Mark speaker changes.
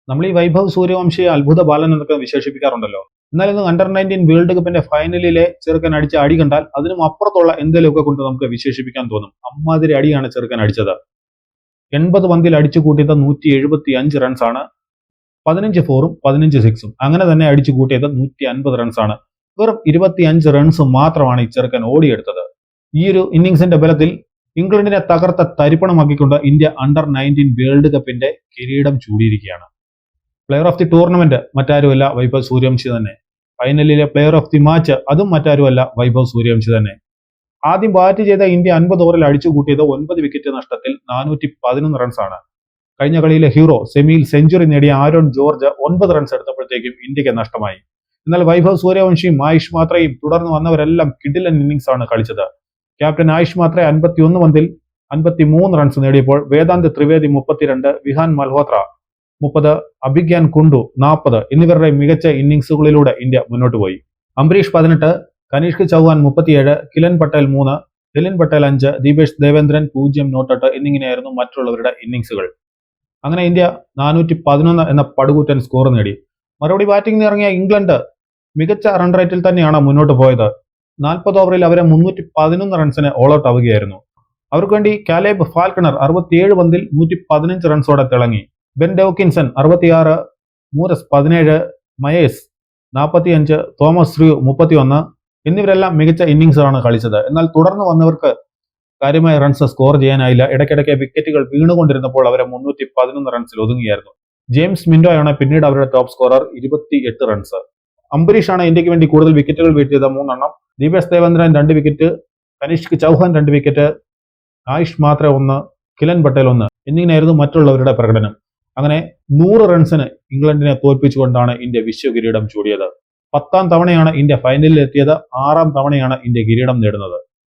Speaker 1: നമ്മൾ ഈ വൈഭവ് സൂര്യവംശിയെ അത്ഭുത ബാലൻ എന്നൊക്കെ വിശേഷിപ്പിക്കാറുണ്ടല്ലോ. എന്നാൽ ഇന്ന് അണ്ടർ-19 വേൾഡ് കപ്പിന്റെ ഫൈനലിലെ ചെറുക്കൻ അടിച്ച അടി കണ്ടാൽ അതിനും അപ്പുറത്തുള്ള എന്തെങ്കിലുമൊക്കെ കൊണ്ട് നമുക്ക് വിശേഷിപ്പിക്കാൻ തോന്നും. അമ്മാതിരി അടിയാണ് ചെറുക്കൻ അടിച്ചത്. 80 പന്തിൽ അടിച്ചു കൂട്ടിയത് 175 റൺസാണ്. 15 ഫോറും 15 സിക്സും. അങ്ങനെ തന്നെ അടിച്ചു കൂട്ടിയത് 150 റൺസാണ്. വെറും 25 റൺസ് മാത്രമാണ് ഈ ചെറുക്കൻ ഓടിയെടുത്തത്. ഈ ഒരു ഇന്നിംഗ്സിന്റെ ബലത്തിൽ ഇംഗ്ലണ്ടിനെ തകർത്ത തരിപ്പണമാക്കിക്കൊണ്ട് ഇന്ത്യ അണ്ടർ-19 വേൾഡ് കപ്പിന്റെ കിരീടം ചൂടിയിരിക്കുകയാണ്. പ്ലെയർ ഓഫ് ദി ടൂർണമെന്റ് മറ്റാരുമല്ല വൈഭവ് സൂര്യവംശി തന്നെ. ഫൈനലിലെ പ്ലെയർ ഓഫ് ദി മാച്ച് അതും മറ്റാരുമല്ല വൈഭവ് സൂര്യവംശി തന്നെ. ആദ്യം ബാറ്റ് ചെയ്ത ഇന്ത്യ 50 ഓവറിൽ അടിച്ചു കൂട്ടിയത് 9 വിക്കറ്റ് നഷ്ടത്തിൽ 411 റൺസാണ്. കഴിഞ്ഞ കളിയിലെ ഹീറോ സെമിയിൽ സെഞ്ചുറി നേടിയ ആരോൺ ജോർജ് 9 റൺസ് എടുത്തപ്പോഴത്തേക്കും ഇന്ത്യക്ക് നഷ്ടമായി. എന്നാൽ വൈഭവ് സൂര്യവംശിയും ആയുഷ് മാത്രയും തുടർന്ന് വന്നവരെല്ലാം കിടിലൻ ഇന്നിംഗ്സ് ആണ് കളിച്ചത്. ക്യാപ്റ്റൻ ആയുഷ് മാത്ര 51 പന്തിൽ 53 റൺസ് നേടിയപ്പോൾ വേദാന്ത് ത്രിവേദി 32, വിഹാൻ മൽഹോത്ര 30, അഭിഗ്യാൻ കുണ്ടു 40 എന്നിവരുടെ മികച്ച ഇന്നിംഗ്സുകളിലൂടെ ഇന്ത്യ മുന്നോട്ട് പോയി. അംബരീഷ് 18, കനിഷ്ക് ചൗഹാൻ 37, കിലൻ പട്ടേൽ 3, ദിലിൻ പട്ടേൽ 5, ദീപേഷ് ദേവേന്ദ്രൻ 0 നോട്ട് എന്നിങ്ങനെയായിരുന്നു മറ്റുള്ളവരുടെ ഇന്നിംഗ്സുകൾ. അങ്ങനെ ഇന്ത്യ 411 എന്ന പടുകൂറ്റൻ സ്കോർ നേടി. മറുപടി ബാറ്റിംഗിന് ഇറങ്ങിയ ഇംഗ്ലണ്ട് മികച്ച റൺ റേറ്റിൽ തന്നെയാണ് മുന്നോട്ട് പോയത്. 40 ഓവറിൽ അവരെ 311 റൺസിന് ഓൾ ഔട്ട് ആവുകയായിരുന്നു. അവർക്ക് വേണ്ടി കാലേബ് ഫാൽക്കണർ 67 പന്തിൽ 115 റൺസോടെ തിളങ്ങി. ബെൻ ഡോക്കിൻസൺ 66, മൂരസ് 17, മയേസ് 45, തോമസ് റ്യൂ 31 എന്നിവരെല്ലാം മികച്ച ഇന്നിംഗ്സാണ് കളിച്ചത്. എന്നാൽ തുടർന്ന് വന്നവർക്ക് കാര്യമായ റൺസ് സ്കോർ ചെയ്യാനായില്ല. ഇടയ്ക്കിടയ്ക്ക് വിക്കറ്റുകൾ വീണുകൊണ്ടിരുന്നപ്പോൾ അവരെ 311 റൺസിൽ ഒതുങ്ങിയായിരുന്നു. ജെയിംസ് മിന്റോയാണ് പിന്നീട് അവരുടെ ടോപ്പ് സ്കോറർ, 28 റൺസ്. അംബരീഷാണ് ഇന്ത്യക്ക് വേണ്ടി കൂടുതൽ വിക്കറ്റുകൾ വീഴ്ത്തിയത്, 3 എണ്ണം. ദീപേഷ് ദേവേന്ദ്രൻ 2 വിക്കറ്റ്, കനിഷ്ക് ചൗഹാൻ 2 വിക്കറ്റ്, ആയുഷ് മാത്ര 1, കിലൻ പട്ടേൽ 1 എന്നിങ്ങനെയായിരുന്നു മറ്റുള്ളവരുടെ പ്രകടനം. അങ്ങനെ 100 റൺസിന് ഇംഗ്ലണ്ടിനെ തോൽപ്പിച്ചുകൊണ്ടാണ് ഇന്ത്യ വിശ്വകിരീടം ചൂടിയത്. 10ാം തവണയാണ് ഇന്ത്യ ഫൈനലിൽ എത്തിയത്. 6ാം തവണയാണ് ഇന്ത്യ കിരീടം നേടുന്നത്.